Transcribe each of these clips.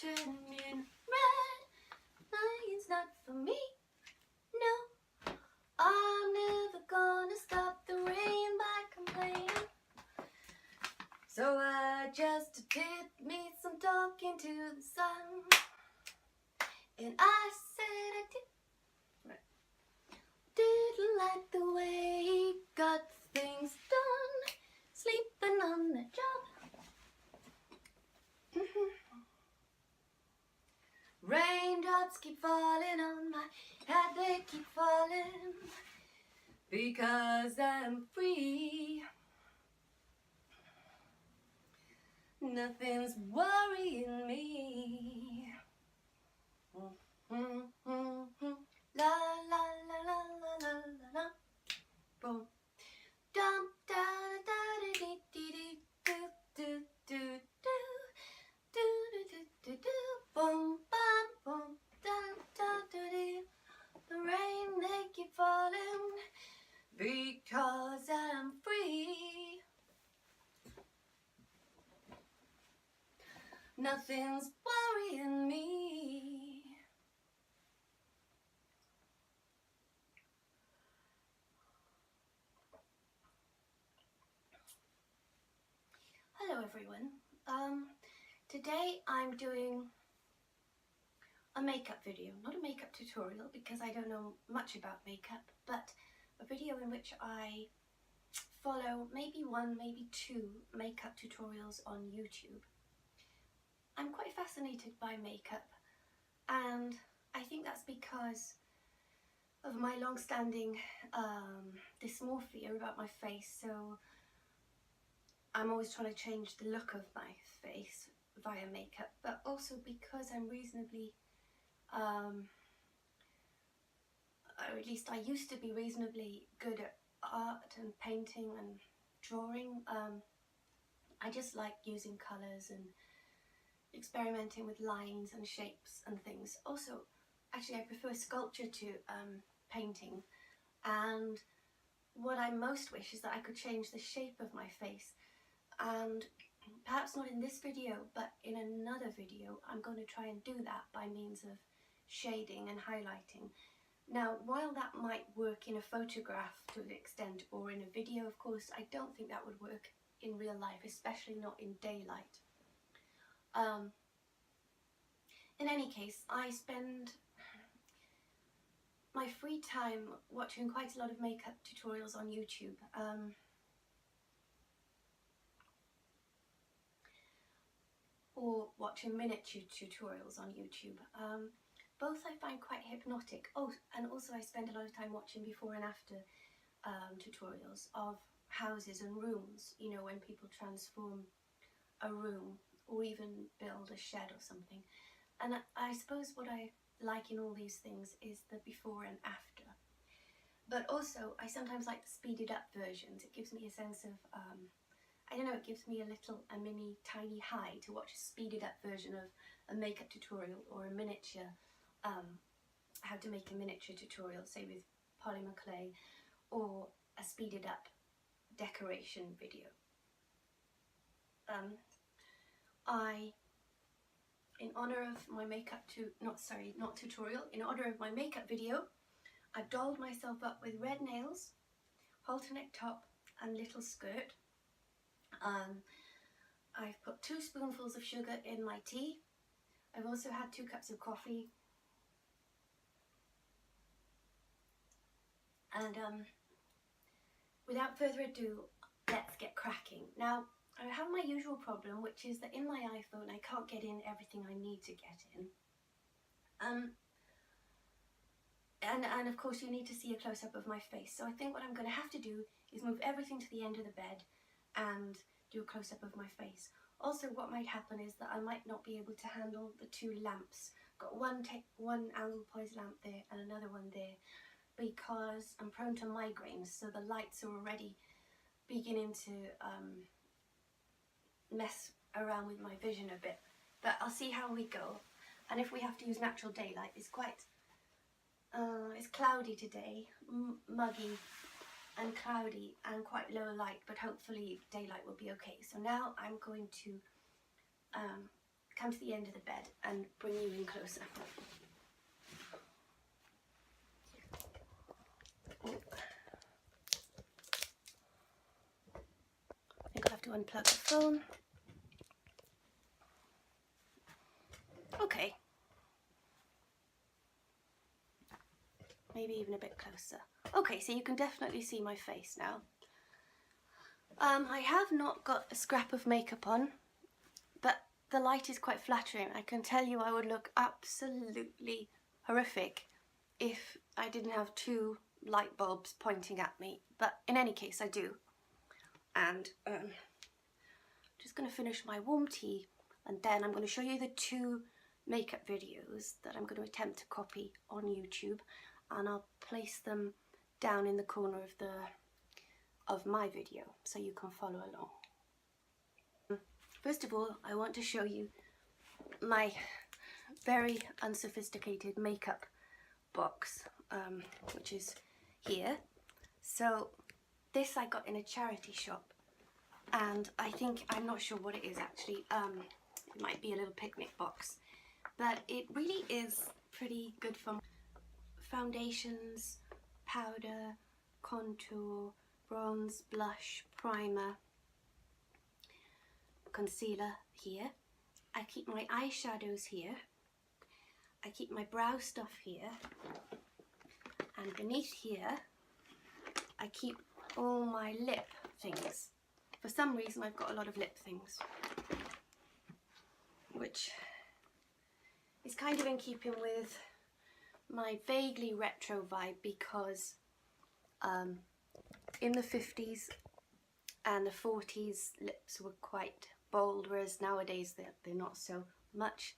turning red. It's not for me, no. I'm never gonna stop the rain by complaining. So I just did me some talking to the sun, and I said I didn't like the way he got things done, sleeping on the job. Raindrops keep falling on my head, they keep falling, because I'm free. Nothing's worrying me. La la la la la la la la. Boom. Dum da da da dee dee dee do do do do do do do do. Boom bum boom da da da dee. The rain they keep falling, because I'm free. Nothing's worrying me. Hello everyone. Today I'm doing a makeup video, not a makeup tutorial because I don't know much about makeup, but a video in which I follow maybe one, maybe two makeup tutorials on YouTube. I'm quite fascinated by makeup, and I think that's because of my long-standing dysmorphia about my face, so I'm always trying to change the look of my face via makeup, but also because I'm reasonably, or at least I used to be reasonably good at art and painting and drawing. I just like using colours and experimenting with lines and shapes and things. Also, actually I prefer sculpture to painting, and what I most wish is that I could change the shape of my face, and perhaps not in this video but in another video I'm going to try and do that by means of shading and highlighting. Now, while that might work in a photograph to an extent, or in a video, of course, I don't think that would work in real life, especially not in daylight. In any case, I spend my free time watching quite a lot of makeup tutorials on YouTube. Or watching miniature tutorials on YouTube. Both I find quite hypnotic. Oh, and also I spend a lot of time watching before and after tutorials of houses and rooms, you know, when people transform a room or even build a shed or something. And I suppose what I like in all these things is the before and after. But also I sometimes like the speeded up versions. It gives me a sense of, I don't know, it gives me a mini tiny high to watch a speeded up version of a makeup tutorial or a miniature, how to make a miniature tutorial, say with polymer clay, or a speeded up decoration video. In honour of my makeup in honour of my makeup video, I've dolled myself up with red nails, halter neck top and little skirt. I've put 2 spoonfuls of sugar in my tea. I've also had 2 cups of coffee. And without further ado, let's get cracking. Now, I have my usual problem, which is that in my iPhone I can't get in everything I need to get in. And of course you need to see a close-up of my face, so I think what I'm going to have to do is move everything to the end of the bed and do a close-up of my face. Also, what might happen is that I might not be able to handle the 2 lamps. Got one angle poise lamp there and another one there, because I'm prone to migraines, so the lights are already beginning to mess around with my vision a bit. But I'll see how we go, and if we have to use natural daylight. It's quite it's cloudy today, muggy and cloudy and quite low light, but hopefully daylight will be okay. So now I'm going to come to the end of the bed and bring you in closer. I think I'll have to unplug the phone. Okay. Maybe even a bit closer. Okay, so you can definitely see my face now. I have not got a scrap of makeup on, but the light is quite flattering. I can tell you I would look absolutely horrific if I didn't have two light bulbs pointing at me, but in any case I do. And just going to finish my warm tea, and then I'm going to show you the two makeup videos that I'm going to attempt to copy on YouTube, and I'll place them down in the corner of my video so you can follow along. First of all, I want to show you my very unsophisticated makeup box, which is here. So this I got in a charity shop, and I'm not sure what it is actually. It might be a little picnic box, but it really is pretty good for foundations, powder, contour, bronze, blush, primer, concealer here. I keep my eyeshadows here. I keep my brow stuff here. And beneath here, I keep all my lip things. For some reason, I've got a lot of lip things, which is kind of in keeping with my vaguely retro vibe, because in the 50s and the 40s lips were quite bold, whereas nowadays they're not so much.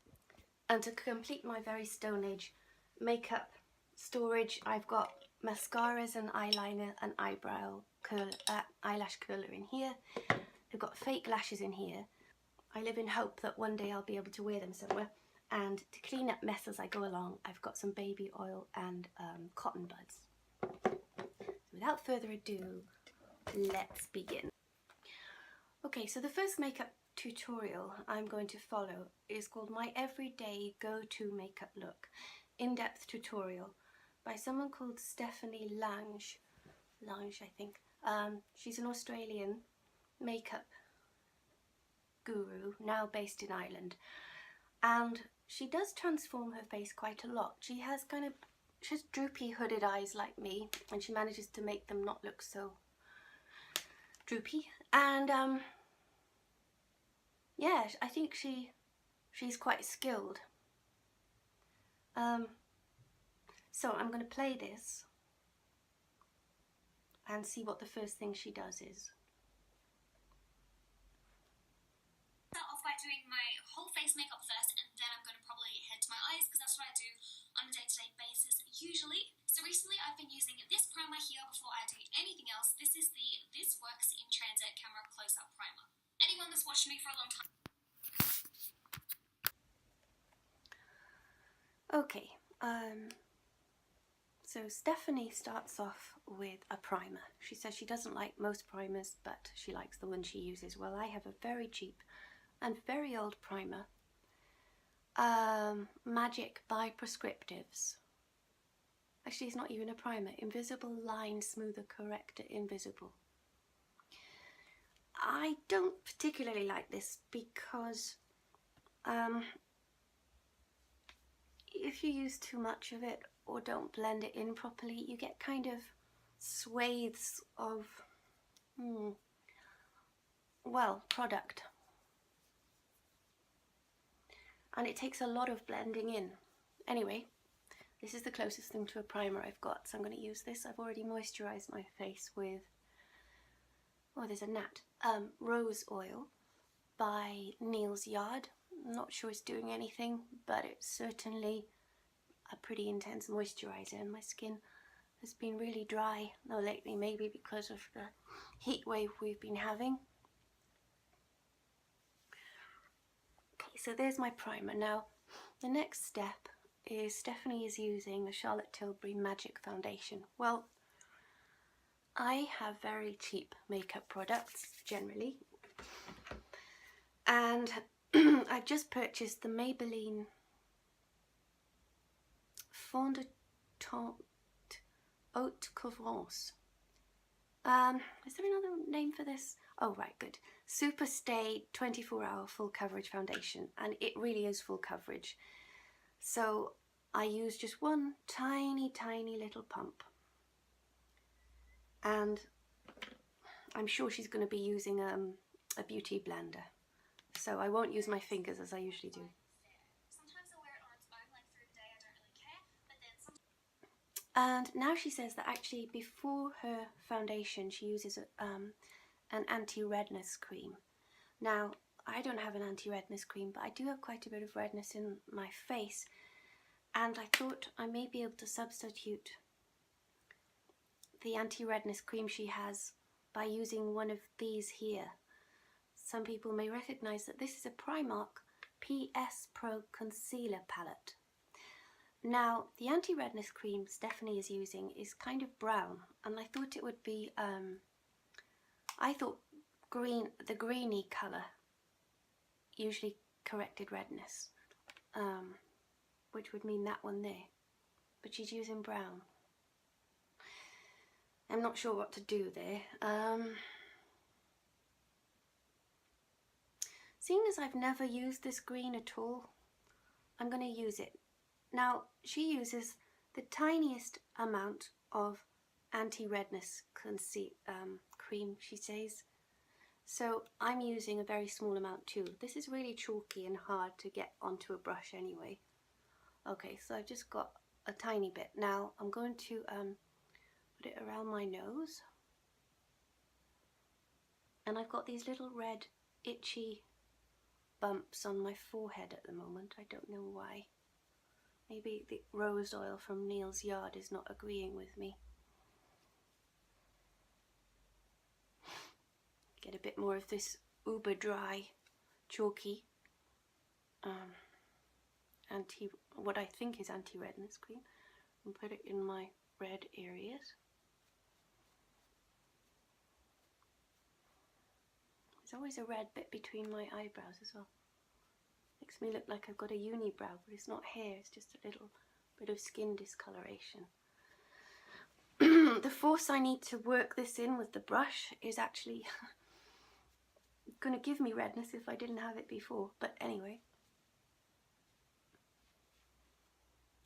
And to complete my very Stone Age makeup storage, I've got mascaras and eyeliner and eyelash curler in here. I've got fake lashes in here. I live in hope that one day I'll be able to wear them somewhere. And to clean up mess as I go along, I've got some baby oil and cotton buds. Without further ado, let's begin. Okay, so the first makeup tutorial I'm going to follow is called My Everyday Go-To Makeup Look In-Depth Tutorial by someone called Stephanie Lange. Lange, I think. She's an Australian makeup guru, now based in Ireland. And she does transform her face quite a lot. She has droopy hooded eyes like me, and she manages to make them not look so droopy. And yeah, I think she's quite skilled. So I'm going to play this and see what the first thing she does is. Start off by doing my whole face makeup first, and then I'm going to probably head to my eyes, because that's what I do on a day-to-day basis usually. So recently I've been using this primer here before I do anything else. This is the This Works in Transit Camera Close-Up Primer. Anyone that's watched me for a long time. Okay, so Stephanie starts off with a primer. She says she doesn't like most primers, but she likes the one she uses. Well, I have a very cheap and very old primer, Magic by Prescriptives. Actually, it's not even a primer. Invisible Line Smoother Corrector Invisible. I don't particularly like this because if you use too much of it or don't blend it in properly, you get kind of swathes of, well, product. And it takes a lot of blending in. Anyway, this is the closest thing to a primer I've got, so I'm going to use this. I've already moisturised my face with, oh, there's a gnat, rose oil by Neil's Yard. I'm not sure it's doing anything, but it's certainly a pretty intense moisturiser, and my skin has been really dry now lately, maybe because of the heat wave we've been having. Okay, so there's my primer. Now, the next step is Stephanie is using the Charlotte Tilbury Magic Foundation. Well, I have very cheap makeup products generally, and I've just purchased the Maybelline Fond de Teint Haute Couvrance. Is there another name for this? Oh, right, good. Super Stay 24-hour full coverage foundation, and it really is full coverage. So I use just one tiny little pump, and I'm sure she's going to be using a beauty blender, so I won't use my fingers as I usually do. And now she says that actually before her foundation she uses an anti-redness cream. Now, I don't have an anti-redness cream, but I do have quite a bit of redness in my face, and I thought I may be able to substitute the anti-redness cream she has by using one of these here. Some people may recognise that this is a Primark PS Pro Concealer Palette. Now, the anti-redness cream Stephanie is using is kind of brown, and I thought it would be, I thought the greeny colour usually corrected redness, which would mean that one there, but she's using brown. I'm not sure what to do there. Seeing as I've never used this green at all, I'm going to use it. Now, she uses the tiniest amount of anti-redness cream, she says. So I'm using a very small amount too. This is really chalky and hard to get onto a brush anyway. Okay, so I've just got a tiny bit. Now I'm going to put it around my nose. And I've got these little red itchy bumps on my forehead at the moment. I don't know why. Maybe the rose oil from Neil's Yard is not agreeing with me. Get a bit more of this uber dry, chalky, what I think is anti-redness cream, and put it in my red areas. There's always a red bit between my eyebrows as well. Makes me look like I've got a unibrow, but it's not hair, it's just a little bit of skin discoloration. The force I need to work this in with the brush is actually going to give me redness if I didn't have it before, but anyway.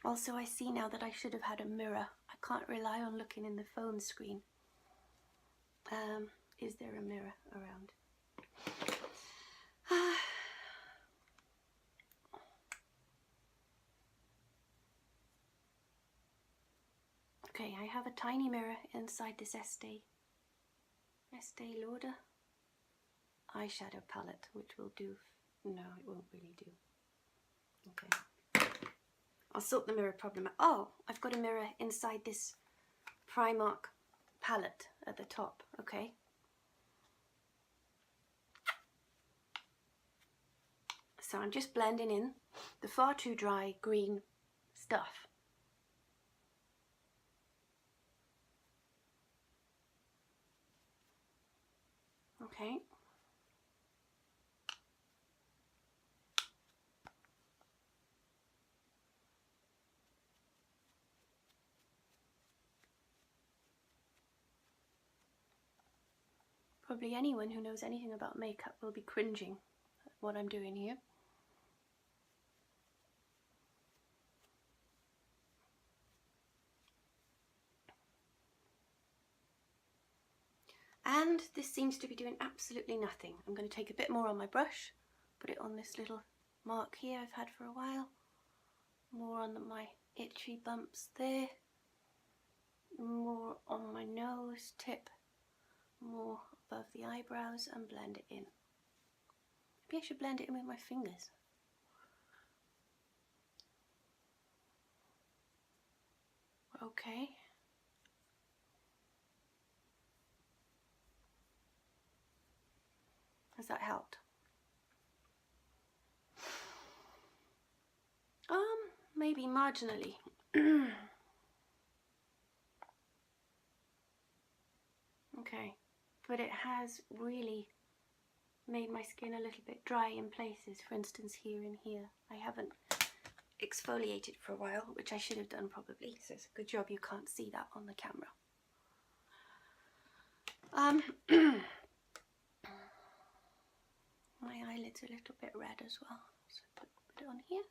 Also, I see now that I should have had a mirror. I can't rely on looking in the phone screen. Is there a mirror around? Okay, I have a tiny mirror inside this Estee Lauder eyeshadow palette, which will do. No, it won't really do. Okay. I'll sort the mirror problem out. Oh, I've got a mirror inside this Primark palette at the top. Okay. So I'm just blending in the far too dry green stuff. Okay. Probably anyone who knows anything about makeup will be cringing at what I'm doing here. And this seems to be doing absolutely nothing. I'm going to take a bit more on my brush, put it on this little mark here I've had for a while. More on my itchy bumps there. More on my nose tip. More above the eyebrows, and blend it in. Maybe I should blend it in with my fingers. Okay. Has that helped? Maybe marginally. Okay, but it has really made my skin a little bit dry in places, for instance here and here. I haven't exfoliated for a while, which I should have done probably, so it's a good job you can't see that on the camera. My eyelids are a little bit red as well, so put it on here.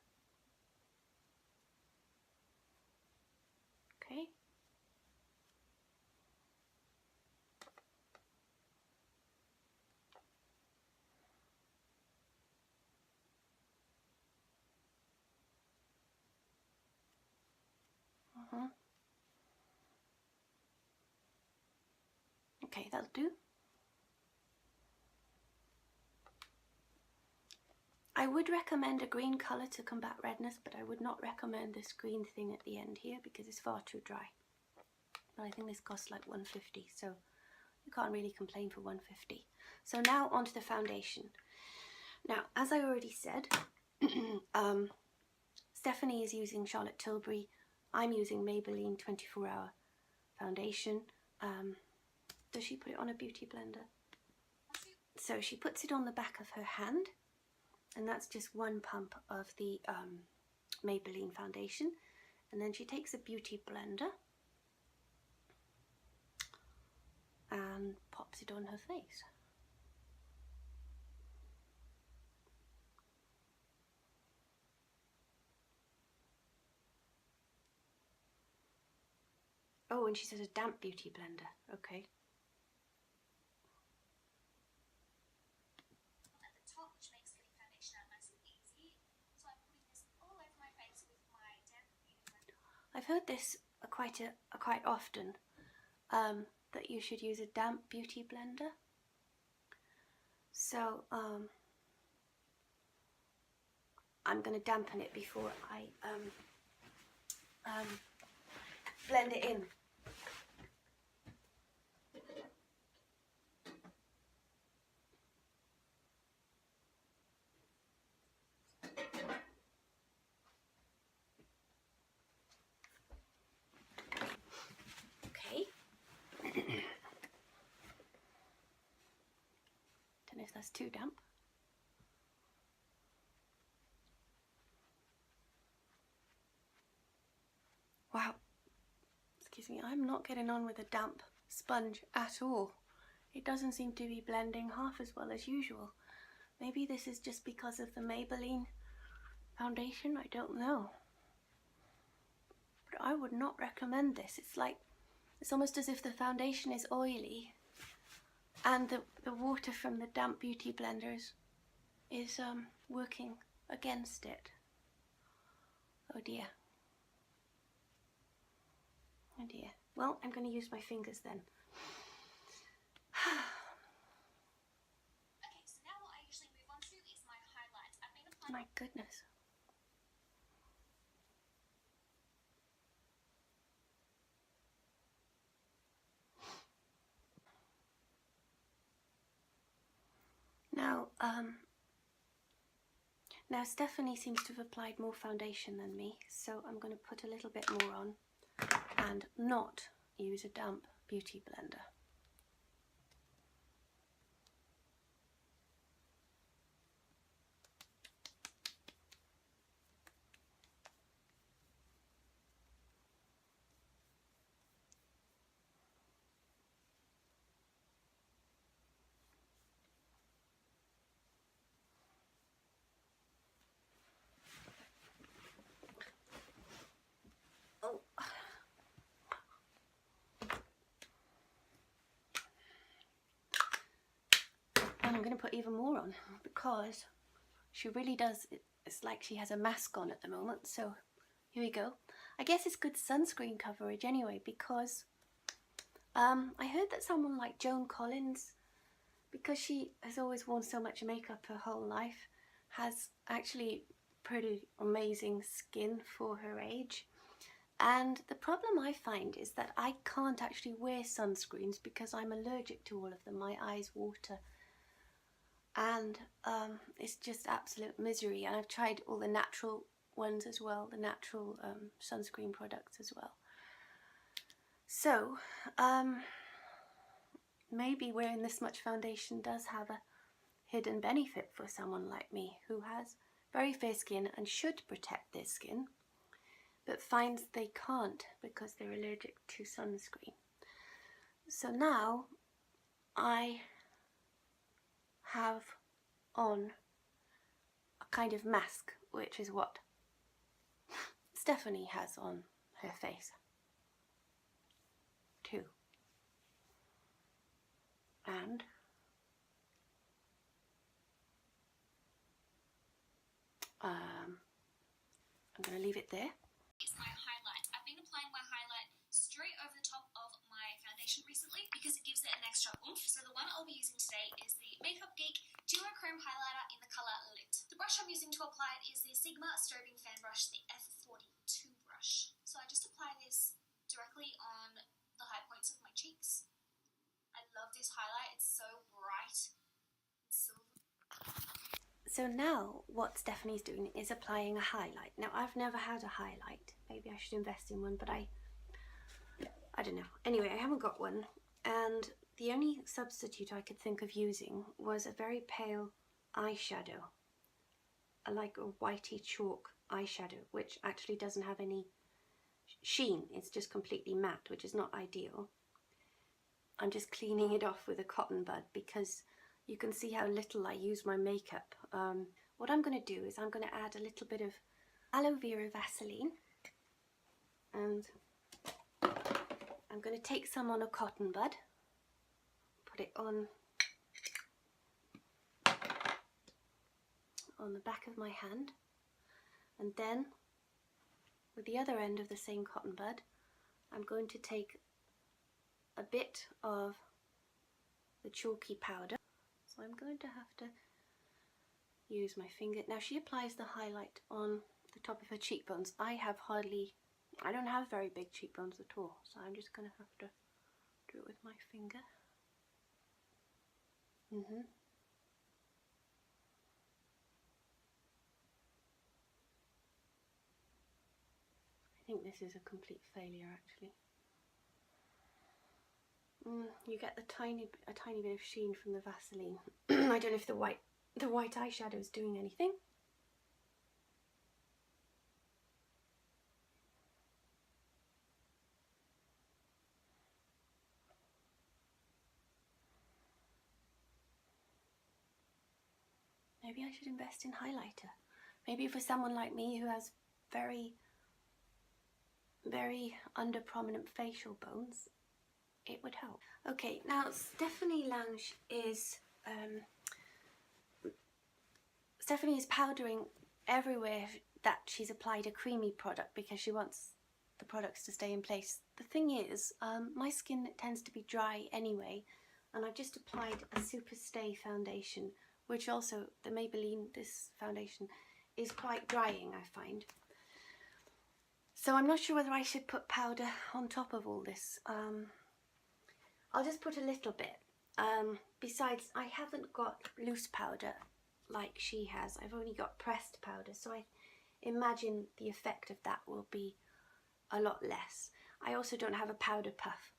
Okay. Okay, that'll do. I would recommend a green colour to combat redness, but I would not recommend this green thing at the end here because it's far too dry. But I think this costs like $1.50, so you can't really complain for $1.50. So now onto the foundation. Now, as I already said, Stephanie is using Charlotte Tilbury. I'm using Maybelline 24-Hour Foundation. Does she put it on a beauty blender? So she puts it on the back of her hand, and that's just one pump of the Maybelline foundation. And then she takes a beauty blender and pops it on her face. Oh, and she says a damp beauty blender. Okay. At the top, which makes getting foundation out nice and easy. So I'm putting this all over my face with my damp beauty blender. I've heard this quite often, that you should use a damp beauty blender. So I'm going to dampen it before I blend it in. Okay. Don't know if that's too damp. Wow. Excuse me, I'm not getting on with a damp sponge at all. It doesn't seem to be blending half as well as usual. Maybe this is just because of the Maybelline foundation, I don't know. But I would not recommend this. It's almost as if the foundation is oily and the water from the damp beauty blenders is working against it. Oh dear. Oh dear. Well, I'm going to use my fingers then. Okay, so now what I usually move on to is my highlights. I've been applying. My goodness. Now Stephanie seems to have applied more foundation than me, so I'm going to put a little bit more on and not use a damp beauty blender. Oh. And I'm going to put even more on because she really does, it's like she has a mask on at the moment, so here we go. I guess it's good sunscreen coverage anyway, because I heard that someone like Joan Collins, because she has always worn so much makeup her whole life, has actually pretty amazing skin for her age. And the problem I find is that I can't actually wear sunscreens because I'm allergic to all of them. My eyes water. And it's just absolute misery. And I've tried all the natural ones as well, the natural sunscreen products as well. So maybe wearing this much foundation does have a hidden benefit for someone like me who has very fair skin and should protect their skin, but finds they can't because they're allergic to sunscreen. So now I have on a kind of mask, which is what Stephanie has on her face too. And I'm going to leave it there. Is my highlight. I've been applying my highlight straight over the top of my foundation recently because it gives it an extra oomph. So the one I'll be using today is the Makeup Geek Duochrome Highlighter in the colour Lit. The brush I'm using to apply it is the Sigma Strobing Fan Brush, the F42 brush. So I just apply this directly on the high points of my cheeks. I love this highlight, it's so bright and silver. So now what Stephanie's doing is applying a highlight. Now I've never had a highlight. Maybe I should invest in one, but I don't know. Anyway, I haven't got one. And the only substitute I could think of using was a very pale eyeshadow. Like a whitey chalk eyeshadow, which actually doesn't have any sheen. It's just completely matte, which is not ideal. I'm just cleaning it off with a cotton bud because you can see how little I use my makeup. What I'm going to do is I'm going to add a little bit of aloe vera Vaseline, and I'm going to take some on a cotton bud, put it on the back of my hand, and then with the other end of the same cotton bud I'm going to take a bit of the chalky powder. So I'm going to have to use my finger. Now she applies the highlight on the top of her cheekbones. I don't have very big cheekbones at all, so I'm just going to have to do it with my finger. I think this is a complete failure actually. You get a tiny bit of sheen from the Vaseline. I don't know if the white eyeshadow is doing anything. Maybe I should invest in highlighter. Maybe for someone like me who has very, very under prominent facial bones, it would help. Okay, now Stephanie Lange is powdering everywhere that she's applied a creamy product because she wants the products to stay in place. The thing is, my skin tends to be dry anyway, and I've just applied a Super Stay foundation, which also, the Maybelline, this foundation, is quite drying, I find. So I'm not sure whether I should put powder on top of all this. I'll just put a little bit. Besides, I haven't got loose powder like she has. I've only got pressed powder, so I imagine the effect of that will be a lot less. I also don't have a powder puff.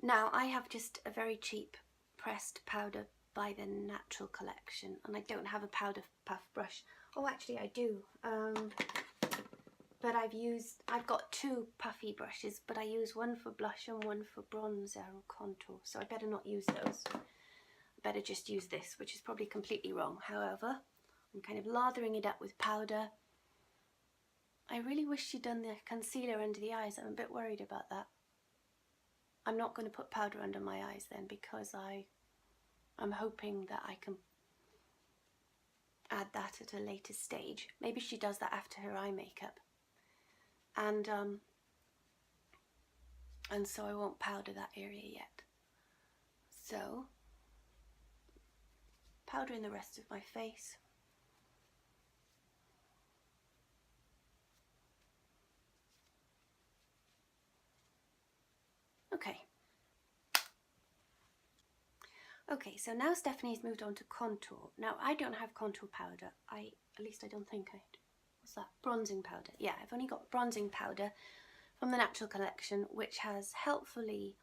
Now, I have just a very cheap pressed powder by the Natural collection, and I don't have a powder puff brush. Oh, actually I do. But I've got two puffy brushes, but I use one for blush and one for bronzer or contour, so I better not use those. I better just use this, which is probably completely wrong. However, I'm kind of lathering it up with powder. I really wish she'd done the concealer under the eyes. I'm a bit worried about that. I'm not going to put powder under my eyes then, because I'm hoping that I can add that at a later stage. Maybe she does that after her eye makeup. And so I won't powder that area yet. So, powdering the rest of my face. Okay, so now Stephanie's moved on to contour. Now, I don't have contour powder. At least I don't think I do. What's that? Bronzing powder. Yeah, I've only got bronzing powder from the Natural collection, which has helpfully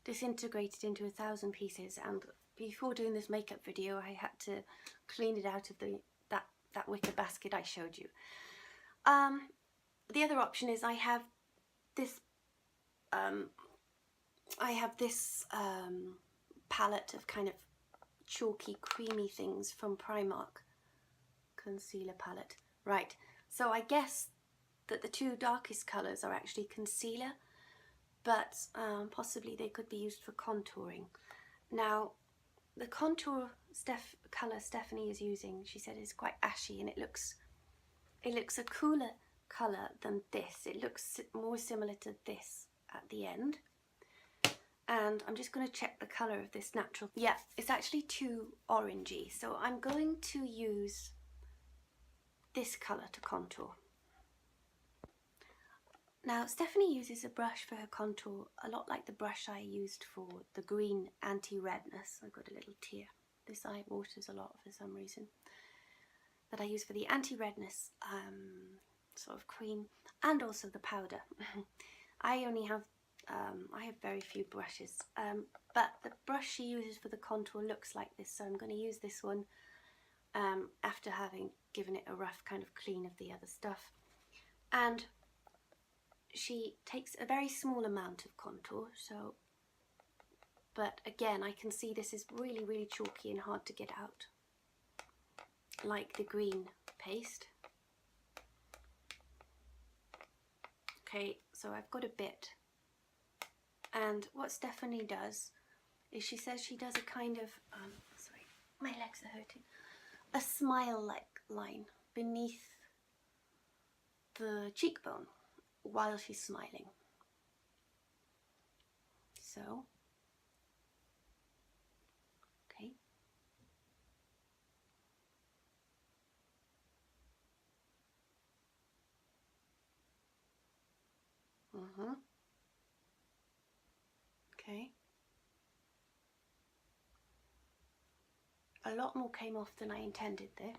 disintegrated into 1,000 pieces and before doing this makeup video, I had to clean it out of that wicker basket I showed you. The other option is I have this palette of kind of chalky, creamy things from Primark concealer palette. Right, so I guess that the two darkest colours are actually concealer, but possibly they could be used for contouring. Now, the contour colour Stephanie is using, she said, is quite ashy, and it looks a cooler colour than this. It looks more similar to this at the end. And I'm just going to check the colour of this natural. Yeah, it's actually too orangey, so I'm going to use this colour to contour. Now, Stephanie uses a brush for her contour a lot like the brush I used for the green anti-redness. I've got a little tear. This eye waters a lot for some reason. That I use for the anti-redness sort of cream, and also the powder. I only have I have very few brushes, but the brush she uses for the contour looks like this, so I'm going to use this one after having given it a rough kind of clean of the other stuff. And she takes a very small amount of contour, so, but again, I can see this is really, really chalky and hard to get out, like the green paste. Okay, so I've got a bit. And what Stephanie does is she says she does a kind of, sorry, my legs are hurting, a smile-like line beneath the cheekbone while she's smiling. So, okay. Okay. A lot more came off than I intended there.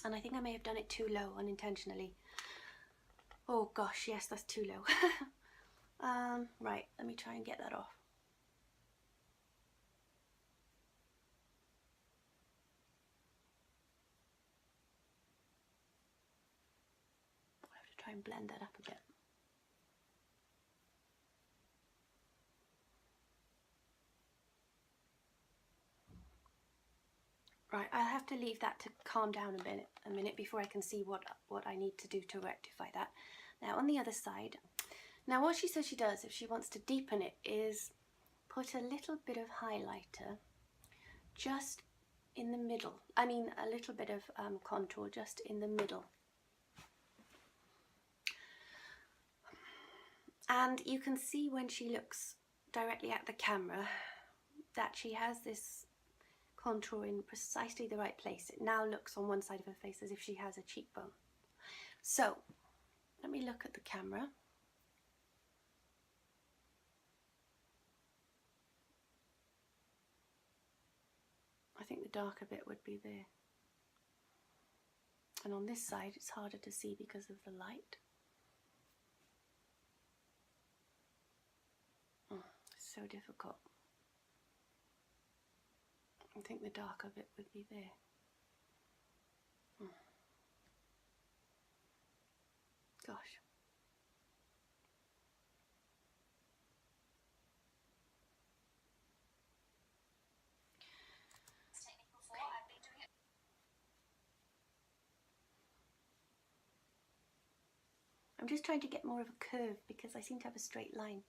And I think I may have done it too low unintentionally. Oh gosh, yes, that's too low. Right, let me try and get that off. I have to try and blend that up a bit. Right, I'll have to leave that to calm down a minute before I can see what I need to do to rectify that. Now on the other side, now what she says she does if she wants to deepen it is put a little bit of highlighter just in the middle. I mean a little bit of contour just in the middle. And you can see when she looks directly at the camera that she has this contour in precisely the right place. It now looks on one side of her face as if she has a cheekbone. So, let me look at the camera. I think the darker bit would be there. And on this side it's harder to see because of the light. It's so difficult. I think the darker bit would be there. Gosh. I'm just trying to get more of a curve because I seem to have a straight line.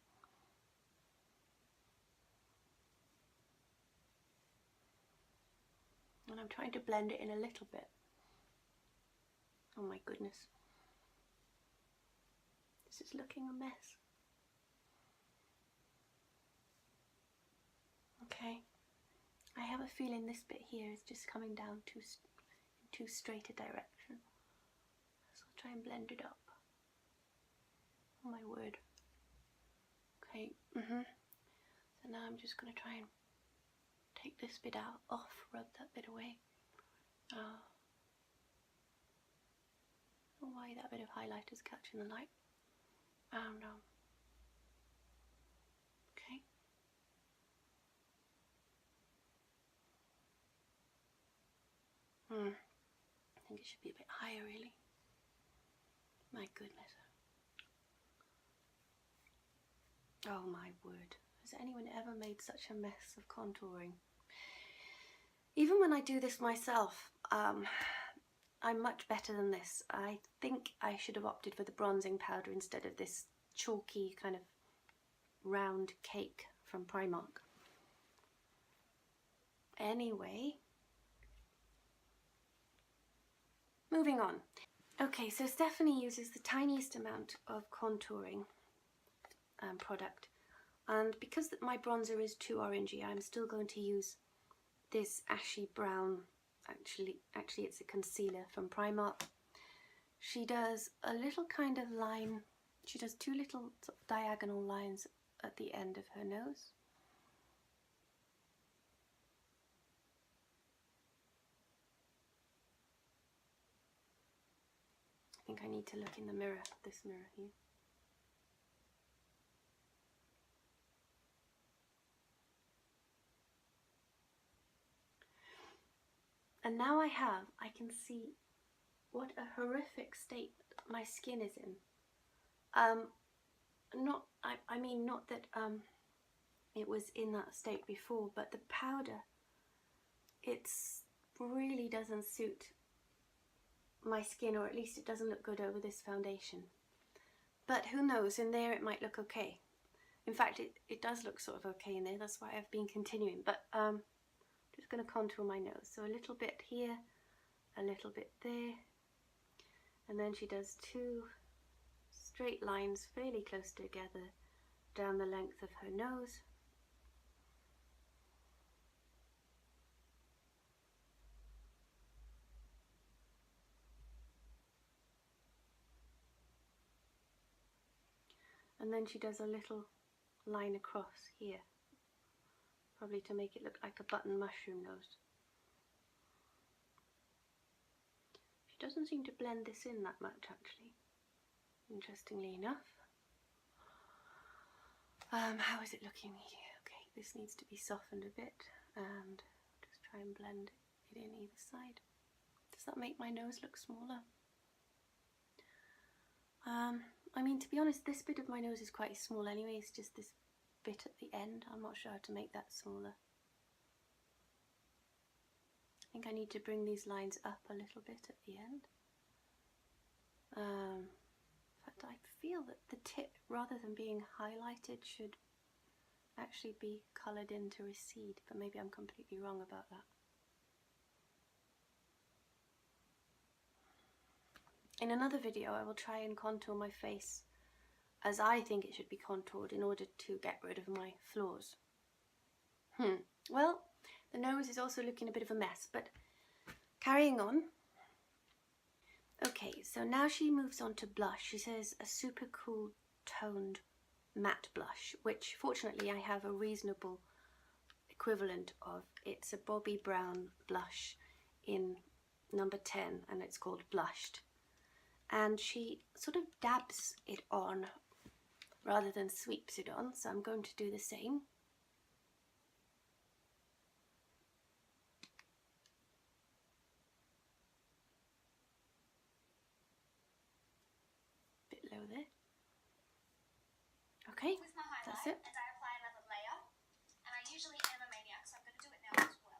And I'm trying to blend it in a little bit. Oh my goodness. This is looking a mess. Okay. I have a feeling this bit here is just coming down in too straight a direction. So I'll try and blend it up. Oh my word. Okay. So now I'm just going to try and take this bit out, rub that bit away. I don't know why that bit of highlighter's catching the light. I don't know. Okay. I think it should be a bit higher, really. My goodness. Oh my word. Has anyone ever made such a mess of contouring? Even when I do this myself, I'm much better than this. I think I should have opted for the bronzing powder instead of this chalky kind of round cake from Primark. Anyway, moving on. Okay, so Stephanie uses the tiniest amount of contouring product, and because my bronzer is too orangey, I'm still going to use this ashy brown, actually it's a concealer from Primark. She does a little kind of line, she does two little sort of diagonal lines at the end of her nose. I think I need to look in the mirror, this mirror here. And now I can see what a horrific state my skin is in. I mean not that it was in that state before, but the powder, it really doesn't suit my skin, or at least it doesn't look good over this foundation. But who knows, in there it might look okay. In fact, it does look sort of okay in there, that's why I've been continuing. But just going to contour my nose. So a little bit here, a little bit there, and then she does two straight lines fairly close together down the length of her nose. And then she does a little line across here, probably to make it look like a button mushroom nose. She doesn't seem to blend this in that much, actually, interestingly enough. How is it looking here? Okay, this needs to be softened a bit, and just try and blend it in either side. Does that make my nose look smaller? I mean, to be honest, this bit of my nose is quite small anyway. It's just this bit at the end. I'm not sure how to make that smaller. I think I need to bring these lines up a little bit at the end. In fact, I feel that the tip, rather than being highlighted, should actually be coloured in to recede, but maybe I'm completely wrong about that. In another video I will try and contour my face as I think it should be contoured in order to get rid of my flaws. Well, the nose is also looking a bit of a mess, but carrying on. Okay, so now she moves on to blush. She says a super cool toned matte blush, which fortunately I have a reasonable equivalent of. It's a Bobbi Brown blush in number 10, and it's called Blushed. And she sort of dabs it on rather than sweeps it on, so I'm going to do the same. Bit low there. Okay, with my highlight, that's it. and I apply another layer, and I usually am a maniac, so I'm going to do it now as well.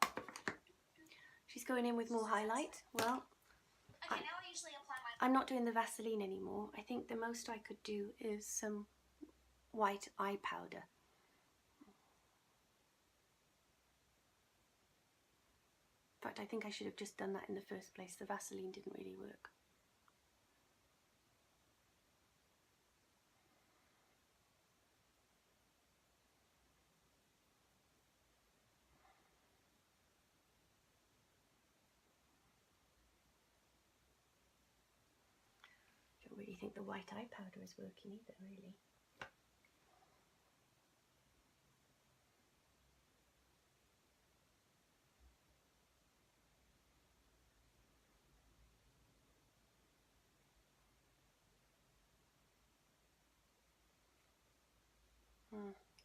She's going in with more highlight. Well, Okay, now I usually apply my... I'm not doing the Vaseline anymore. I think the most I could do is some white eye powder. In fact, I think I should have just done that in the first place. The Vaseline didn't really work. I don't really think the white eye powder is working either, really.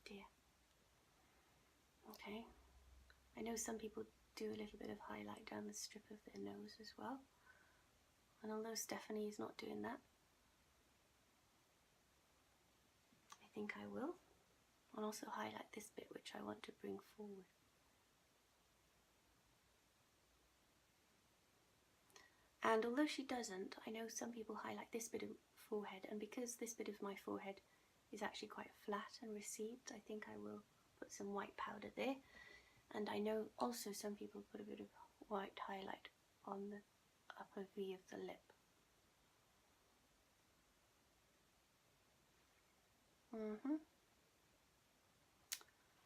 Dear. Okay. I know some people do a little bit of highlight down the strip of their nose as well. And although Stephanie is not doing that, I think I will. And also highlight this bit which I want to bring forward. And although she doesn't, I know some people highlight this bit of forehead, and because this bit of my forehead is actually quite flat and received, I think I will put some white powder there. And I know also some people put a bit of white highlight on the upper V of the lip.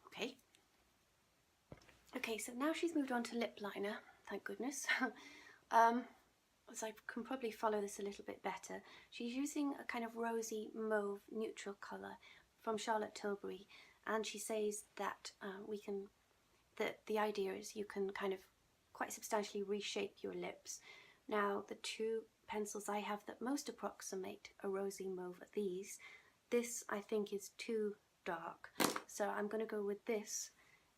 Okay. Okay, so now she's moved on to lip liner, thank goodness. As I can probably follow this a little bit better, she's using a kind of rosy mauve neutral colour from Charlotte Tilbury, and she says that the idea is you can kind of quite substantially reshape your lips. Now, the two pencils I have that most approximate a rosy mauve are these. This I think is too dark, so I'm going to go with this.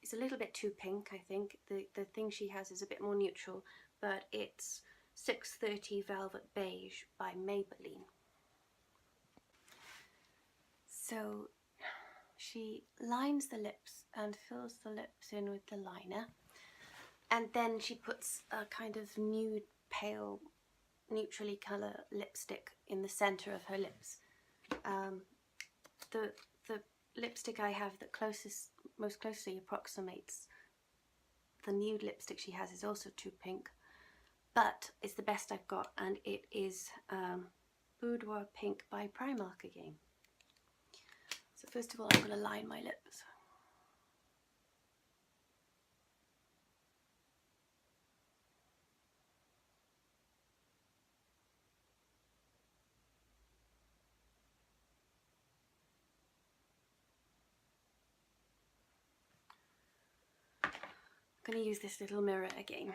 It's a little bit too pink, I think. The thing she has is a bit more neutral, but it's 630 Velvet Beige by Maybelline. So she lines the lips and fills the lips in with the liner, and then she puts a kind of nude, pale, neutrally colour lipstick in the centre of her lips. The lipstick I have that most closely approximates the nude lipstick she has is also too pink, but it's the best I've got, and it is Boudoir Pink by Primark again. So first of all, I'm going to line my lips. I'm going to use this little mirror again.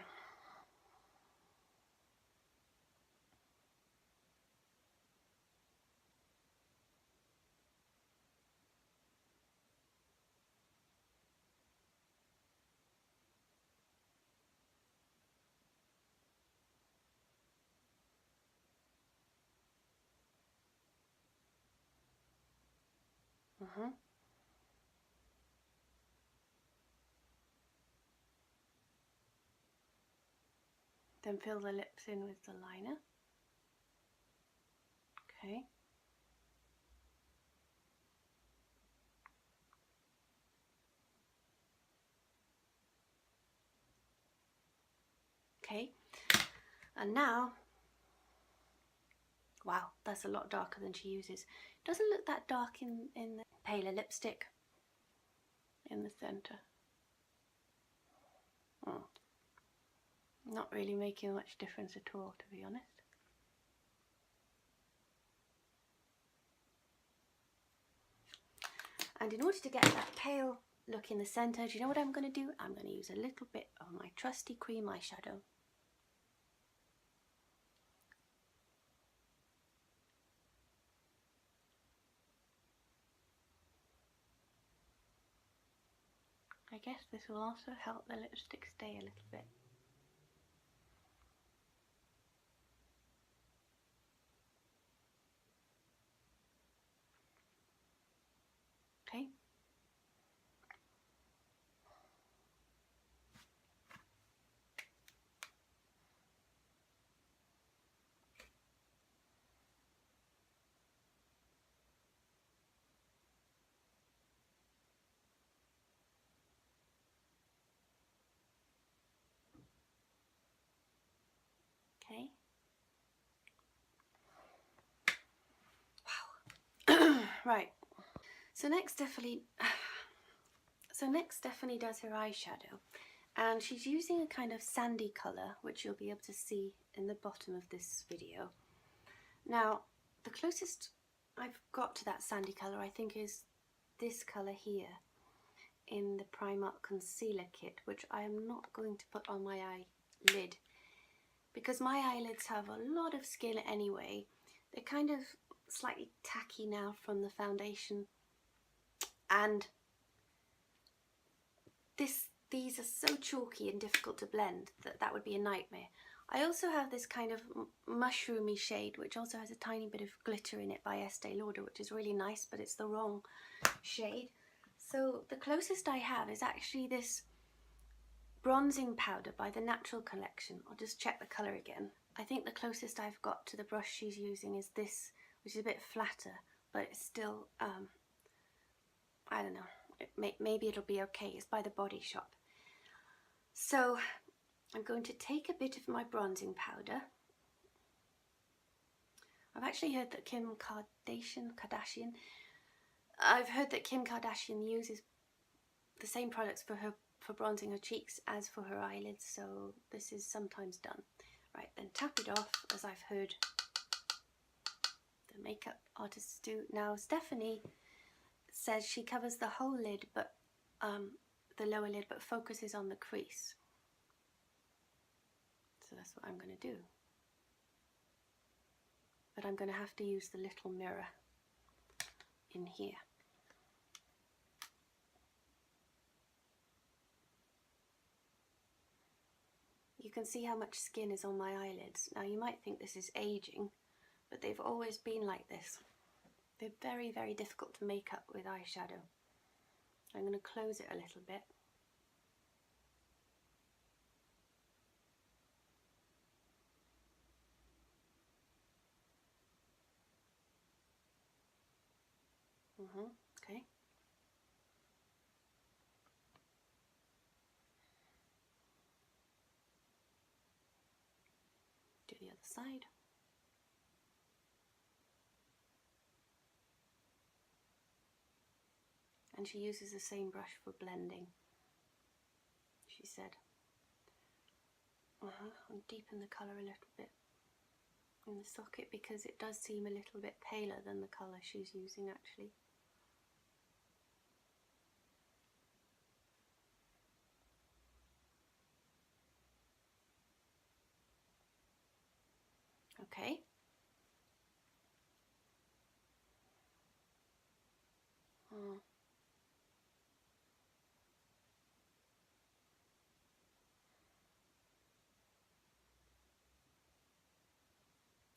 Then fill the lips in with the liner. Okay. Okay. And now, wow, that's a lot darker than she uses. Doesn't look that dark in the paler lipstick in the centre. Not really making much difference at all, to be honest. And in order to get that pale look in the centre, do you know what I'm going to do? I'm going to use a little bit of my trusty cream eyeshadow. I guess this will also help the lipstick stay a little bit. Okay. Okay. Wow. Right. So next Stephanie does her eyeshadow, and she's using a kind of sandy colour, which you'll be able to see in the bottom of this video. Now, the closest I've got to that sandy colour, I think, is this colour here in the Primark Concealer Kit, which I am not going to put on my eyelid because my eyelids have a lot of skin anyway. They're kind of slightly tacky now from the foundation, and these are so chalky and difficult to blend that would be a nightmare. I also have this kind of mushroomy shade, which also has a tiny bit of glitter in it by Estee Lauder, which is really nice, but it's the wrong shade. So the closest I have is actually this bronzing powder by the Natural Collection. I'll just check the colour again. I think the closest I've got to the brush she's using is this, which is a bit flatter, but it's still, I don't know, maybe it'll be okay. It's by the Body Shop. So I'm going to take a bit of my bronzing powder. I've actually heard that Kim Kardashian, I've heard that Kim Kardashian uses the same products for bronzing her cheeks as for her eyelids, so this is sometimes done. Right, then tap it off, as I've heard the makeup artists do. Now Stephanie says she covers the whole lid, but the lower lid, but focuses on the crease. So that's what I'm going to do. But I'm going to have to use the little mirror in here. You can see how much skin is on my eyelids. Now you might think this is aging, but they've always been like this. They're very, very difficult to make up with eyeshadow. I'm going to close it a little bit. Okay. Do the other side. And she uses the same brush for blending, she said. I'll deepen the colour a little bit in the socket because it does seem a little bit paler than the colour she's using actually. Okay.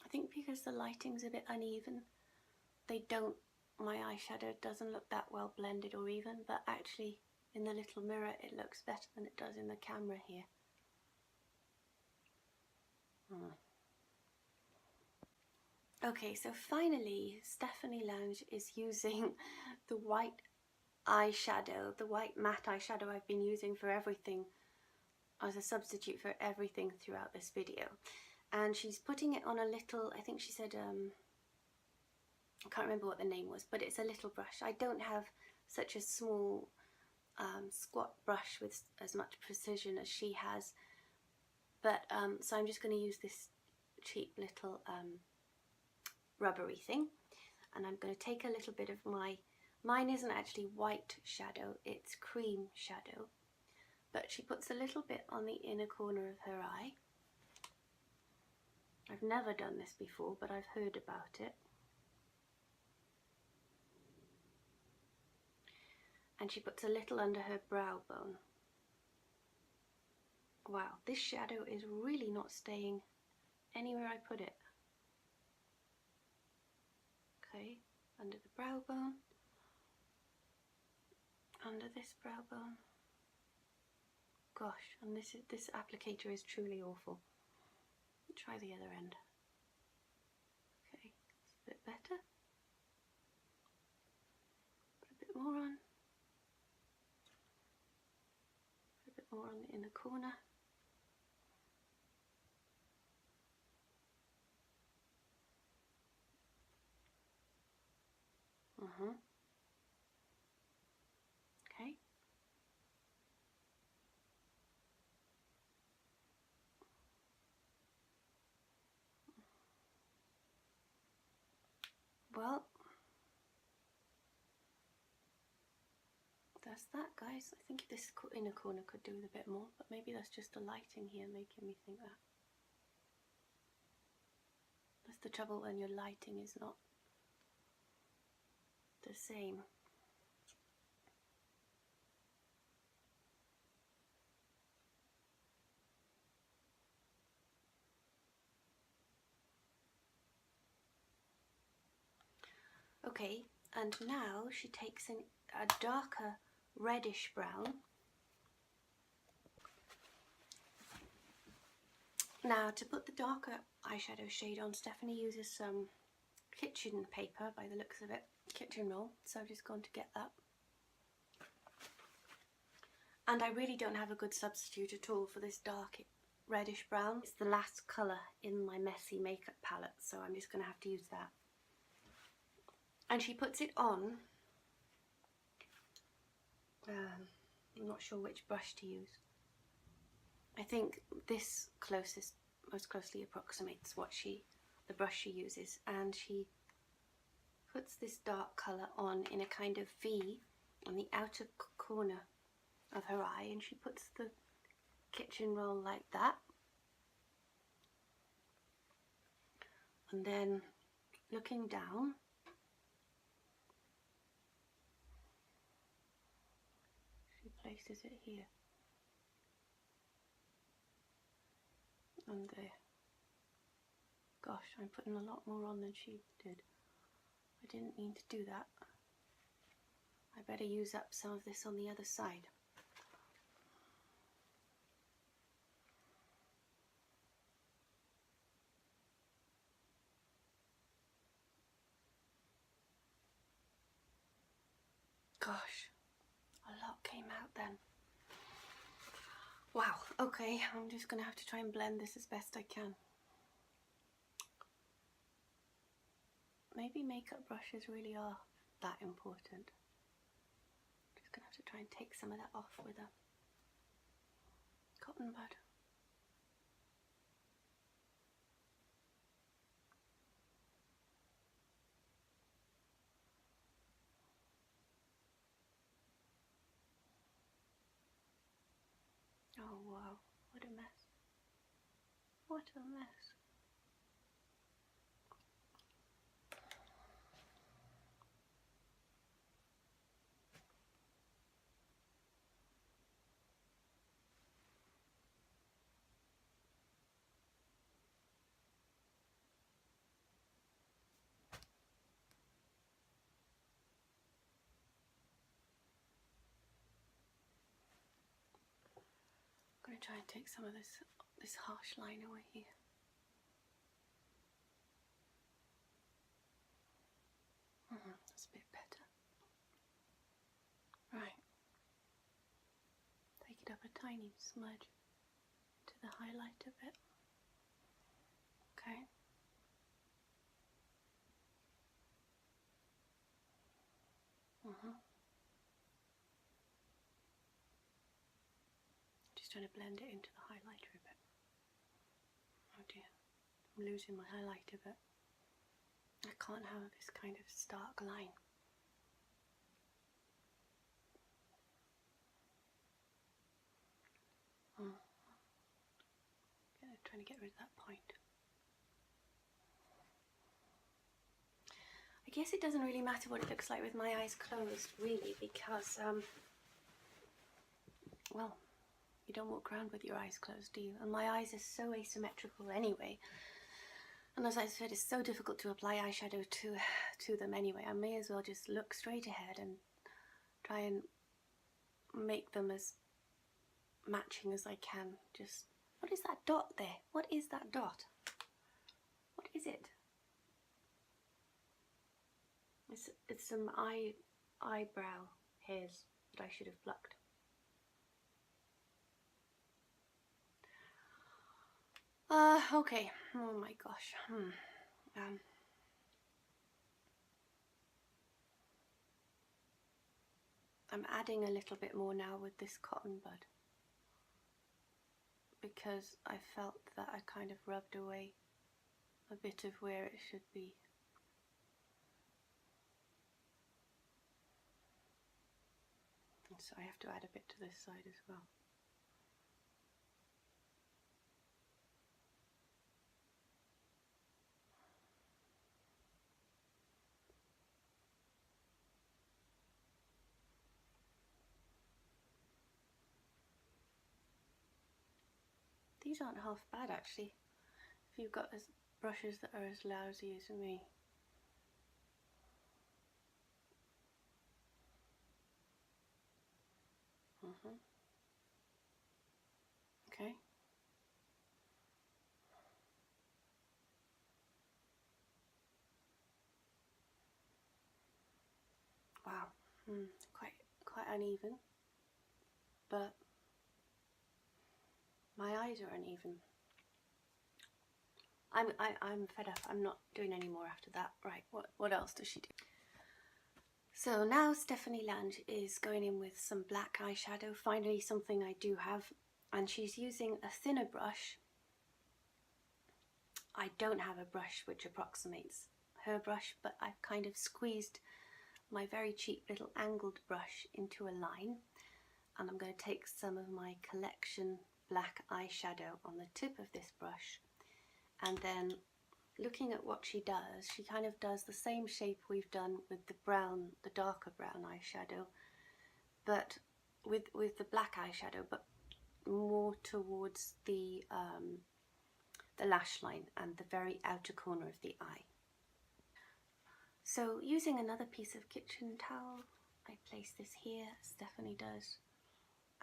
I think because the lighting's a bit uneven, my eyeshadow doesn't look that well blended or even, but actually in the little mirror it looks better than it does in the camera here. Okay, so finally Stephanie Lange is using the white eyeshadow, the white matte eyeshadow I've been using for everything, as a substitute for everything throughout this video. And she's putting it on a little, I think she said, I can't remember what the name was, but it's a little brush. I don't have such a small squat brush with as much precision as she has, but so I'm just going to use this cheap little rubbery thing, and I'm going to take a little bit of mine isn't actually white shadow, it's cream shadow, but she puts a little bit on the inner corner of her eye. I've never done this before, but I've heard about it. And she puts a little under her brow bone. Wow, this shadow is really not staying anywhere I put it. Okay, under the brow bone, under this brow bone. Gosh, and this applicator is truly awful. Try the other end. Okay, it's a bit better. Put a bit more on. Put a bit more on the inner corner. Okay. Well, that's that, guys. I think this inner corner could do with a bit more, but maybe that's just the lighting here making me think that. That's the trouble when your lighting is not the same. Okay, and now she takes a darker reddish brown. Now to put the darker eyeshadow shade on, Stephanie uses some kitchen paper by the looks of it, kitchen roll, so I'm just going to get that. And I really don't have a good substitute at all for this dark reddish brown. It's the last colour in my messy makeup palette, so I'm just going to have to use that. And she puts it on. I'm not sure which brush to use. I think this most closely approximates what the brush she uses, and she puts this dark colour on in a kind of V on the outer corner of her eye, and she puts the kitchen roll like that, and then looking down, she places it here, and gosh, I'm putting a lot more on than she did. I didn't mean to do that. I better use up some of this on the other side. Gosh, a lot came out then. Wow, okay, I'm just going to have to try and blend this as best I can. Maybe makeup brushes really are that important. I'm just going to have to try and take some of that off with a cotton bud. Oh wow, what a mess. What a mess. I'm going to try and take some of this harsh line away here. That's a bit better. Right. Take it up a tiny smudge to the highlight a bit. Okay. Just trying to blend it into the highlighter a bit. Oh dear, I'm losing my highlighter a bit. I can't have this kind of stark line. Trying to get rid of that point. I guess it doesn't really matter what it looks like with my eyes closed, really, because, well, you don't walk around with your eyes closed, do you? And my eyes are so asymmetrical anyway. And as I said, it's so difficult to apply eyeshadow to them anyway. I may as well just look straight ahead and try and make them as matching as I can. Just, what is that dot there? What is that dot? What is it? It's some eyebrow hairs that I should have plucked. Okay. Oh my gosh. I'm adding a little bit more now with this cotton bud, because I felt that I kind of rubbed away a bit of where it should be. And so I have to add a bit to this side as well. These aren't half bad actually, if you've got brushes that are as lousy as me. Okay. Wow. Quite uneven. But my eyes are uneven. I'm fed up. I'm not doing any more after that. Right, what else does she do? So now Stephanie Lange is going in with some black eyeshadow, finally something I do have, and she's using a thinner brush. I don't have a brush which approximates her brush, but I've kind of squeezed my very cheap little angled brush into a line, and I'm going to take some of my collection black eyeshadow on the tip of this brush, and then looking at what she does, she kind of does the same shape we've done with the brown, the darker brown eyeshadow, but with the black eyeshadow, but more towards the lash line and the very outer corner of the eye. So using another piece of kitchen towel, I place this here, Stephanie does,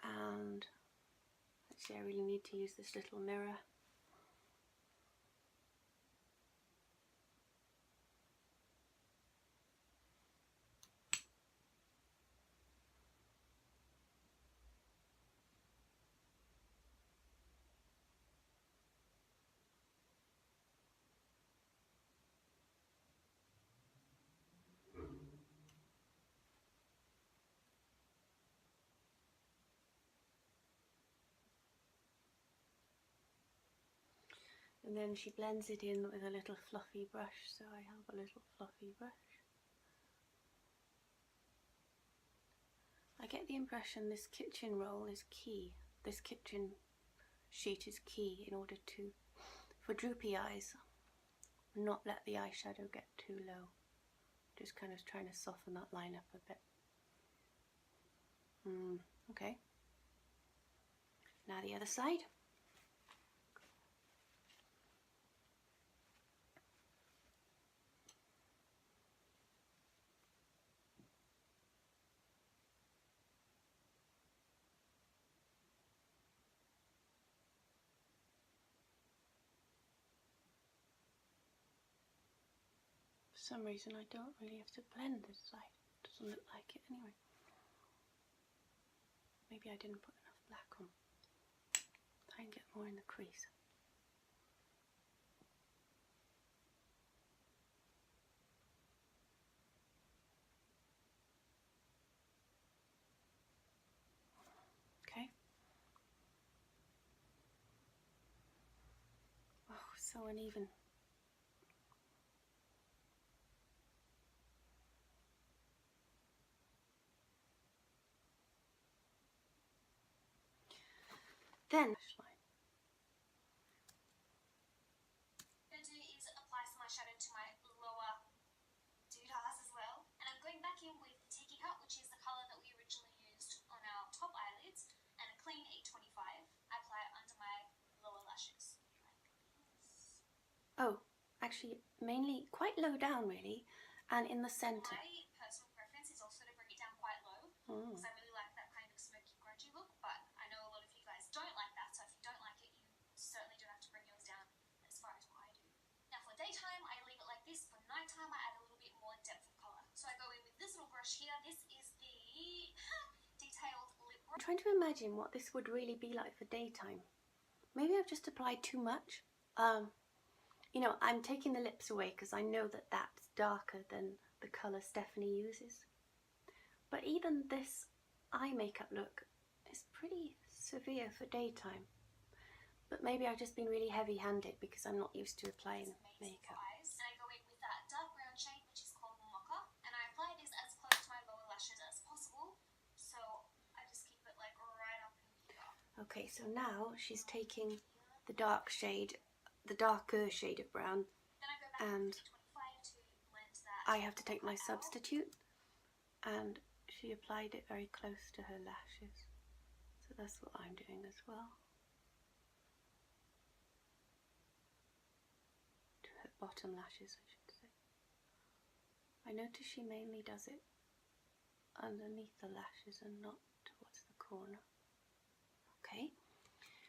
and actually I really need to use this little mirror. And then she blends it in with a little fluffy brush, so I have a little fluffy brush. I get the impression this kitchen roll is key. This kitchen sheet is key in order to, for droopy eyes, not let the eyeshadow get too low. Just kind of trying to soften that line up a bit. Okay. Now the other side. For some reason I don't really have to blend this side. It doesn't look like it anyway. Maybe I didn't put enough black on. Try and get more in the crease. Okay. Oh, so uneven. Then lash line. What I'm going to do is apply some eyeshadow to my lower doodads as well. And I'm going back in with Tiki Cut, which is the colour that we originally used on our top eyelids, and a clean 825. I apply it under my lower lashes, like this. Oh, actually mainly quite low down really, and in the centre. My personal preference is also to bring it down quite low, because I really like that kind of smoky, grungy look, but I know a lot of you guys don't like that, so if you don't like it, you certainly don't have to bring yours down as far as what I do. Now for daytime, I leave it like this. For nighttime, I add a little bit more depth of colour. So I go in with this little brush here. This is the detailed lip brush. I'm trying to imagine what this would really be like for daytime. Maybe I've just applied too much. You know, I'm taking the lips away because I know that that's darker than the colour Stephanie uses. But even this eye makeup look is pretty severe for daytime. But maybe I've just been really heavy-handed because I'm not used to applying makeup. And I go in with that dark brown shade, which is called Mocha, and I apply this as close to my lower lashes as possible. So I just keep it like right up in here. Okay, so now she's taking the dark shade, the darker shade of brown, and I have to take my substitute, and she applied it very close to her lashes, so that's what I'm doing as well, to her bottom lashes I should say. I notice she mainly does it underneath the lashes and not towards the corner. Okay.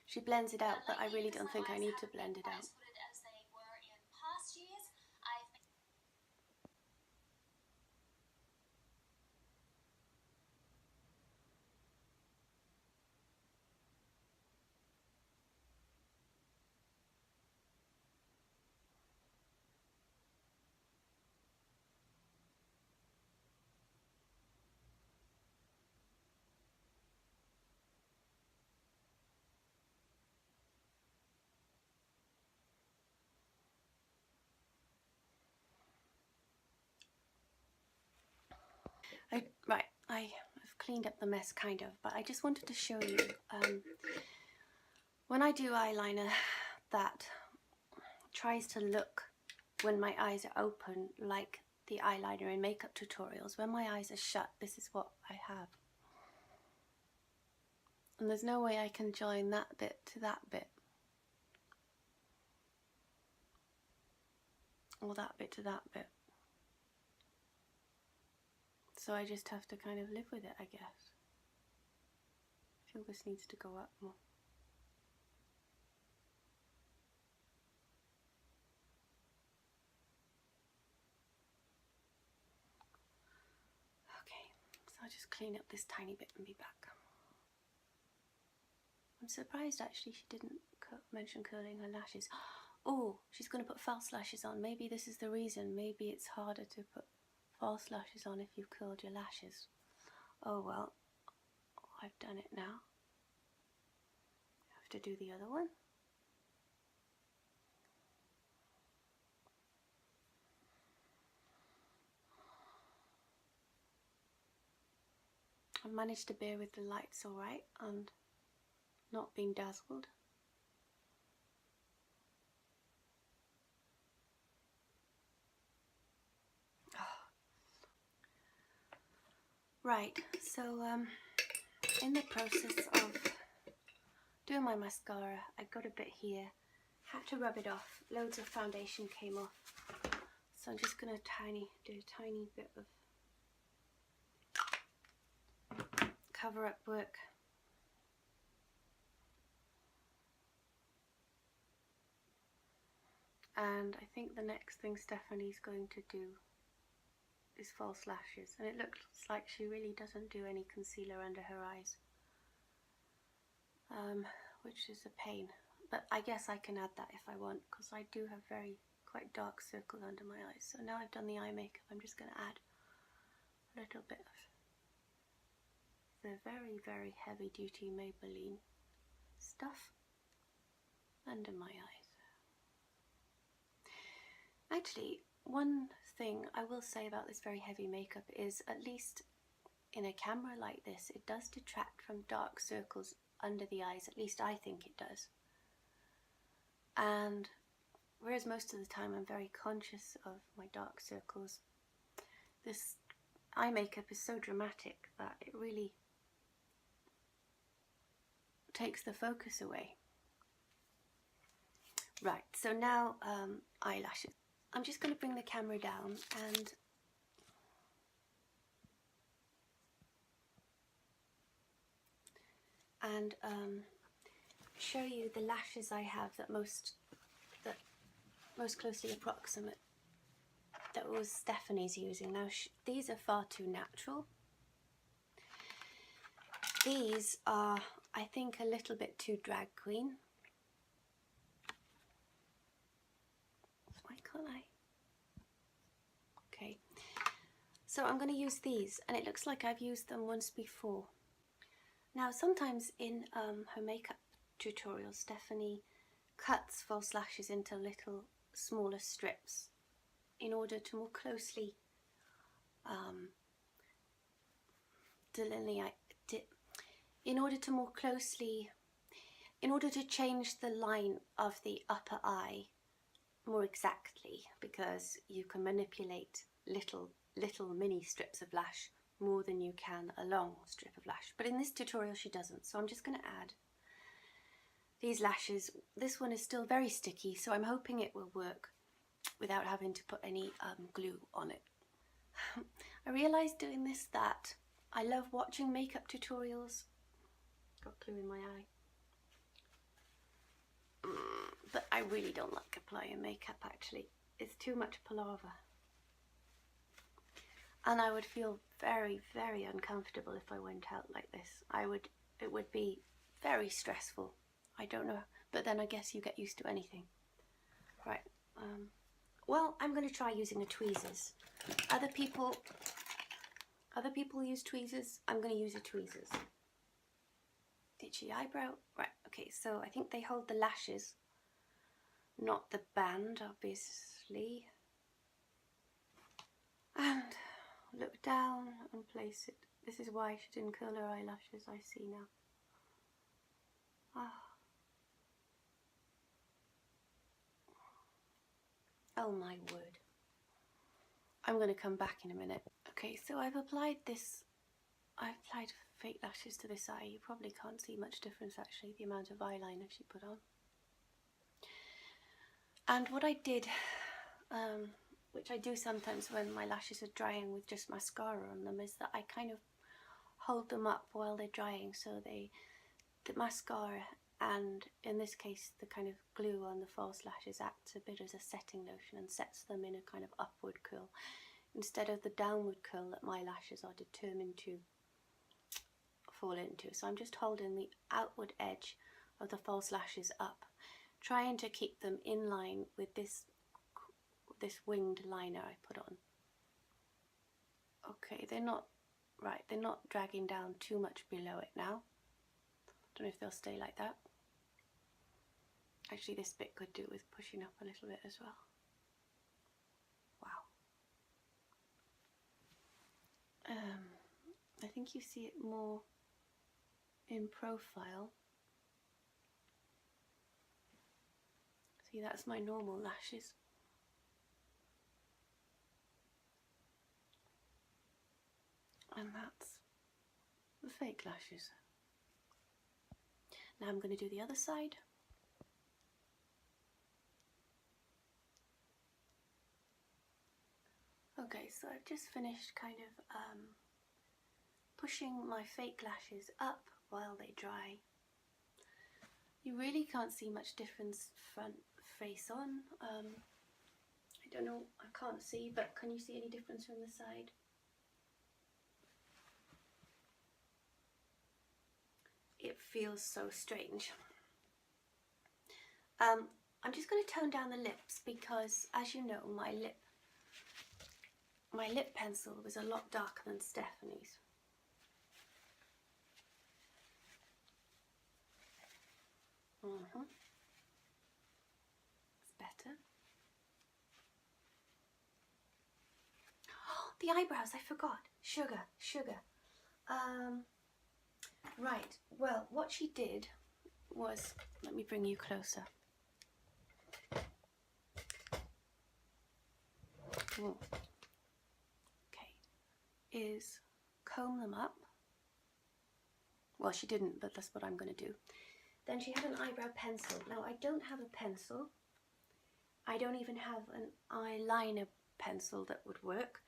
She blends it out, but I really don't think I need to blend it out. As they were in past years. I've cleaned up the mess kind of, but I just wanted to show you when I do eyeliner that tries to look when my eyes are open like the eyeliner in makeup tutorials. When my eyes are shut, this is what I have. And there's no way I can join that bit to that bit. Or that bit to that bit. So I just have to kind of live with it, I guess. I feel this needs to go up more. Okay, so I'll just clean up this tiny bit and be back. I'm surprised actually she didn't mention curling her lashes. Oh, she's going to put false lashes on. Maybe this is the reason. Maybe it's harder to put false lashes on if you've curled your lashes. Oh well, I've done it now. I have to do the other one. I've managed to bear with the lights alright and not being dazzled. Right, so in the process of doing my mascara, I got a bit here, had to rub it off, loads of foundation came off, so I'm just going to do a tiny bit of cover up work. And I think the next thing Stephanie's going to do is false lashes, and it looks like she really doesn't do any concealer under her eyes, which is a pain, but I guess I can add that if I want, because I do have quite dark circles under my eyes. So now I've done the eye makeup, I'm just going to add a little bit of the very heavy duty Maybelline stuff under my eyes. Actually, one thing I will say about this very heavy makeup is, at least in a camera like this, it does detract from dark circles under the eyes. At least I think it does. And whereas most of the time I'm very conscious of my dark circles, this eye makeup is so dramatic that it really takes the focus away. Right, so now eyelashes. I'm just going to bring the camera down and show you the lashes I have that most closely approximate that was Stephanie's using. Now these are far too natural. These are, I think, a little bit too drag queen. Why can't I? Okay, so I'm going to use these, and it looks like I've used them once before. Now sometimes in her makeup tutorials, Stephanie cuts false lashes into little smaller strips in order to more closely in order to change the line of the upper eye more exactly, because you can manipulate little mini strips of lash more than you can a long strip of lash. But in this tutorial she doesn't, so I'm just going to add these lashes. This one is still very sticky, so I'm hoping it will work without having to put any glue on it. I realised doing this that I love watching makeup tutorials, got glue in my eye. But I really don't like applying makeup, actually. It's too much palaver. And I would feel very, very uncomfortable if I went out like this. It would be very stressful. I don't know, but then I guess you get used to anything. Right, well, I'm going to try using a tweezers. Other people use tweezers. I'm going to use a tweezers. Itchy eyebrow. Right, okay, so I think they hold the lashes, not the band, obviously. And look down and place it. This is why she didn't curl her eyelashes, I see now. Ah. Oh my word. I'm going to come back in a minute. Okay, so I've applied fake lashes to this eye. You probably can't see much difference actually, the amount of eyeliner she put on. And what I did, which I do sometimes when my lashes are drying with just mascara on them, is that I kind of hold them up while they're drying, so the mascara and in this case the kind of glue on the false lashes acts a bit as a setting lotion and sets them in a kind of upward curl instead of the downward curl that my lashes are determined to fall into. So I'm just holding the outward edge of the false lashes up, trying to keep them in line with this winged liner I put on. Okay, they're not dragging down too much below it now. Don't know if they'll stay like that. Actually, this bit could do with pushing up a little bit as well. Wow. I think you see it more in profile. See, that's my normal lashes. And that's the fake lashes. Now I'm going to do the other side. Okay, so I've just finished kind of pushing my fake lashes up while they dry. You really can't see much difference front face on. I don't know, I can't see, but can you see any difference from the side? It feels so strange. I'm just going to tone down the lips because, as you know, my lip pencil was a lot darker than Stephanie's. It's better. Oh, the eyebrows, I forgot. Sugar. Right, well, what she did was, let me bring you closer. Okay, is comb them up. Well, she didn't, but that's what I'm going to do. Then she had an eyebrow pencil. Now, I don't have a pencil. I don't even have an eyeliner pencil that would work.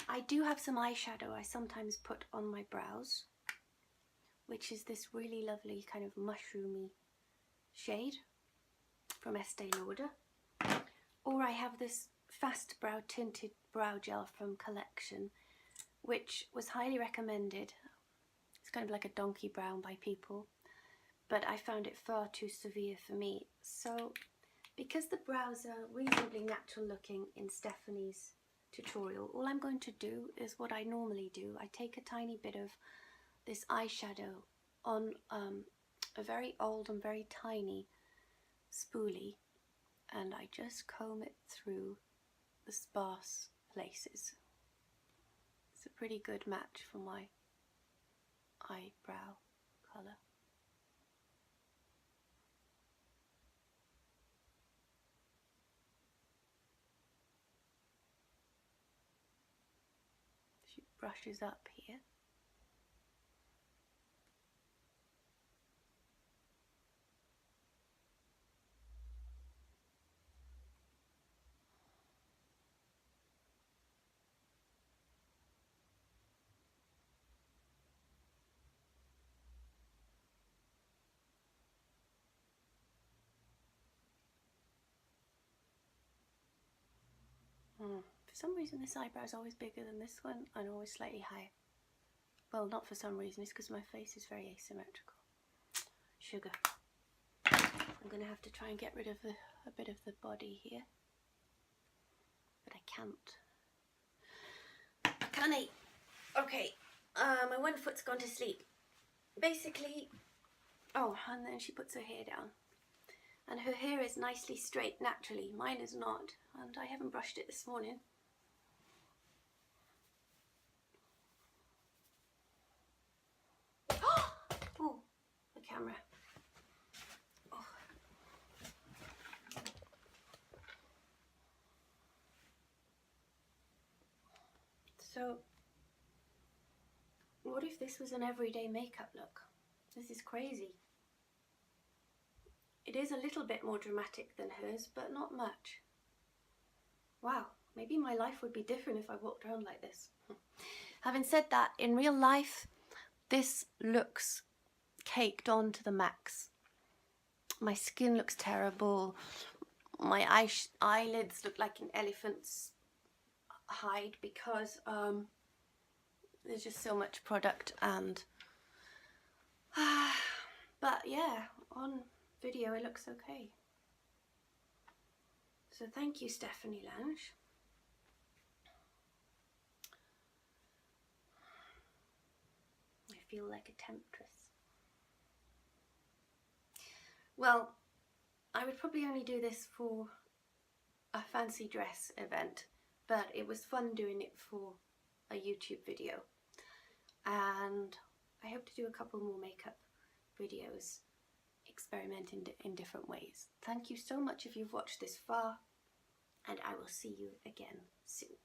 I do have some eyeshadow I sometimes put on my brows, which is this really lovely kind of mushroomy shade from Estee Lauder. Or I have this Fast Brow Tinted Brow Gel from Collection, which was highly recommended. It's kind of like a donkey brown by people, but I found it far too severe for me. So because the brows are reasonably natural looking in Stephanie's tutorial, all I'm going to do is what I normally do. I take a tiny bit of this eyeshadow on a very old and very tiny spoolie, and I just comb it through the sparse places. It's a pretty good match for my eyebrow colour. She brushes up here. For some reason this eyebrow is always bigger than this one and always slightly higher. Well, not for some reason, it's because my face is very asymmetrical. Sugar. I'm going to have to try and get rid of a bit of the body here. But I can't. Can I? Okay, my one foot's gone to sleep. Basically, oh, and then she puts her hair down. And her hair is nicely straight naturally. Mine is not, and I haven't brushed it this morning. Oh, the camera. Oh. So, what if this was an everyday makeup look? This is crazy. It is a little bit more dramatic than hers, but not much. Wow, maybe my life would be different if I walked around like this. Having said that, in real life, this looks caked on to the max. My skin looks terrible. My eyelids look like an elephant's hide because there's just so much product and but yeah, on video it looks okay. So thank you, Stephanie Lange. I feel like a temptress. Well, I would probably only do this for a fancy dress event, but it was fun doing it for a YouTube video. And I hope to do a couple more makeup videos experimenting in different ways. Thank you so much if you've watched this far, and I will see you again soon.